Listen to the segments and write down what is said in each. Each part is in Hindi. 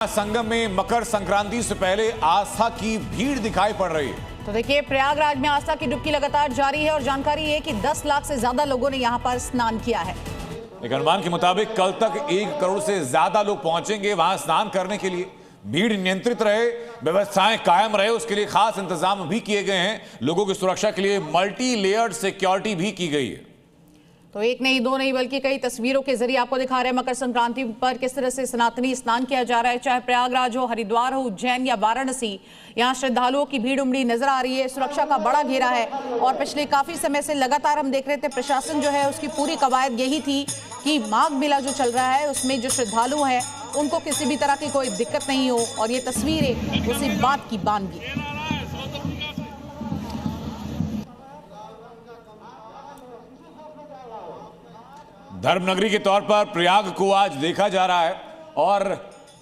संगम में मकर संक्रांति से पहले आस्था की भीड़ दिखाई पड़ रही है। तो देखिए, प्रयागराज में आस्था की डुबकी लगातार जारी है और जानकारी है कि 10 लाख से ज्यादा लोगों ने यहां पर स्नान किया है। एक अनुमान के मुताबिक कल तक 1 करोड़ से ज्यादा लोग पहुंचेंगे वहां स्नान करने के लिए। भीड़ नियंत्रित रहे, व्यवस्थाएं कायम रहे, उसके लिए खास इंतजाम भी किए गए हैं। लोगों की सुरक्षा के लिए मल्टी लेयर्ड सिक्योरिटी भी की गई है। तो एक नहीं, दो नहीं, बल्कि कई तस्वीरों के जरिए आपको दिखा रहे हैं मकर संक्रांति पर किस तरह से सनातनी स्नान किया जा रहा है। चाहे प्रयागराज हो, हरिद्वार हो, उज्जैन या वाराणसी, यहाँ श्रद्धालुओं की भीड़ उमड़ी नजर आ रही है। सुरक्षा का बड़ा घेरा है और पिछले काफी समय से लगातार हम देख रहे थे प्रशासन जो है उसकी पूरी कवायद यही थी कि माघ मेला जो चल रहा है उसमें जो श्रद्धालु हैं उनको किसी भी तरह की कोई दिक्कत नहीं हो। और ये तस्वीरें उसी बात की बानगी। धर्मनगरी के तौर पर प्रयाग को आज देखा जा रहा है और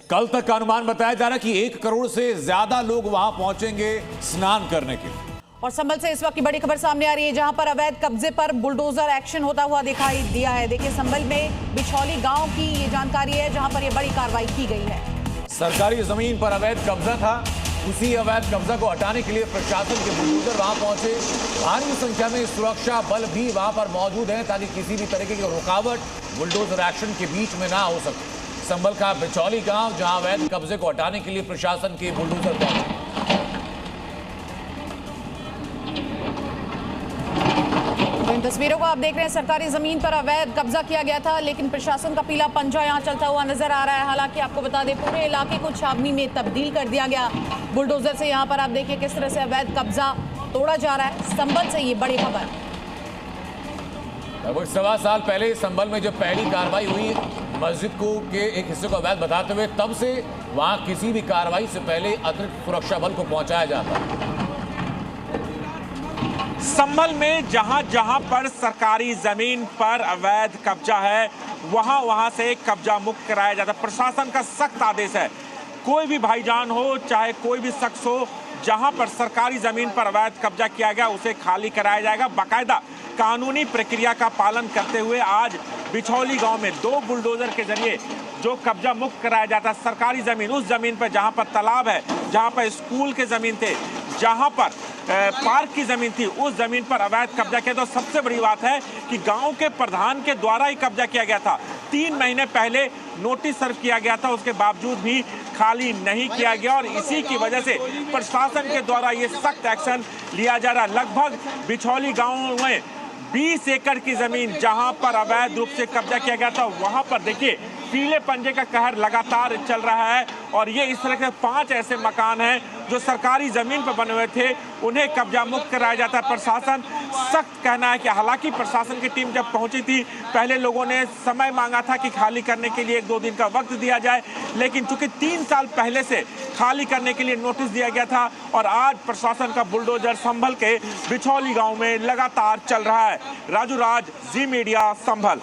कल तक का अनुमान बताया जा रहा है कि 1 करोड़ से ज्यादा लोग वहां पहुंचेंगे स्नान करने के लिए। और संभल से इस वक्त की बड़ी खबर सामने आ रही है, जहां पर अवैध कब्जे पर बुलडोजर एक्शन होता हुआ दिखाई दिया है। देखिए, संभल में बिछौली गांव की ये जानकारी है, जहां पर ये बड़ी कार्रवाई की गई है। सरकारी जमीन पर अवैध कब्जा था, उसी अवैध कब्जा को हटाने के लिए प्रशासन के बुलडोजर वहां पहुंचे। भारी संख्या में सुरक्षा बल भी वहां पर मौजूद हैं ताकि किसी भी तरीके की रुकावट बुलडोजर एक्शन के बीच में ना हो सके। संभल का बिचौली गांव, जहां अवैध कब्जे को हटाने के लिए प्रशासन के बुलडोजर पहुंचे। तो इन तस्वीरों को आप देख रहे हैं, सरकारी जमीन पर अवैध कब्जा किया गया था, लेकिन प्रशासन का पीला पंजा यहां चलता हुआ नजर आ रहा है। हालांकि आपको बता दें, पूरे इलाके को छावनी में तब्दील कर दिया गया बुलडोजर से। यहां पर आप देखिए किस तरह से अवैध कब्जा तोड़ा जा रहा है। संभल से ये बड़ी खबर। लगभग 1.25 साल पहले संभल में जब पहली कार्रवाई हुई मस्जिद को के एक हिस्से को अवैध बताते हुए, तब से वहां किसी भी कार्रवाई से पहले अतिरिक्त सुरक्षा बल को पहुंचाया जाता। संभल में जहां जहां पर सरकारी जमीन पर अवैध कब्जा है वहां वहां से कब्जा मुक्त कराया जाता। प्रशासन का सख्त आदेश है, कोई भी भाईजान हो, चाहे कोई भी शख्स हो, जहां पर सरकारी जमीन पर अवैध कब्जा किया गया उसे खाली कराया जाएगा। बाकायदा कानूनी प्रक्रिया का पालन करते हुए आज बिछौली गांव में 2 बुलडोजर के जरिए जो कब्जा मुक्त कराया जाता। सरकारी जमीन, उस जमीन पर जहां पर तालाब है, जहां पर स्कूल के जमीन थे, जहां पर पार्क की जमीन थी, उस जमीन पर अवैध कब्जा किया। तो सबसे बड़ी बात है कि गांव के प्रधान के द्वारा ही कब्जा किया गया था। 3 महीने पहले नोटिस सर्व किया गया था, उसके बावजूद भी खाली नहीं किया गया और इसी की वजह से प्रशासन के द्वारा ये सख्त एक्शन लिया जा रहा है। लगभग बिछौली गांव में 20 एकड़ की जमीन जहां पर अवैध रूप से कब्जा किया गया था, वहां पर देखिए पीले पंजे का कहर लगातार चल रहा है। और ये इस तरह के 5 ऐसे मकान हैं जो सरकारी जमीन पर बने हुए थे, उन्हें कब्जा मुक्त कराया जाता है। प्रशासन सख्त कहना है कि हालांकि प्रशासन की टीम जब पहुंची थी, पहले लोगों ने समय मांगा था कि खाली करने के लिए 1-2 दिन का वक्त दिया जाए, लेकिन चूंकि 3 साल पहले से खाली करने के लिए नोटिस दिया गया था और आज प्रशासन का बुलडोजर संभल के बिछौली गांव में लगातार चल रहा है। राजू राज, जी मीडिया, संभल।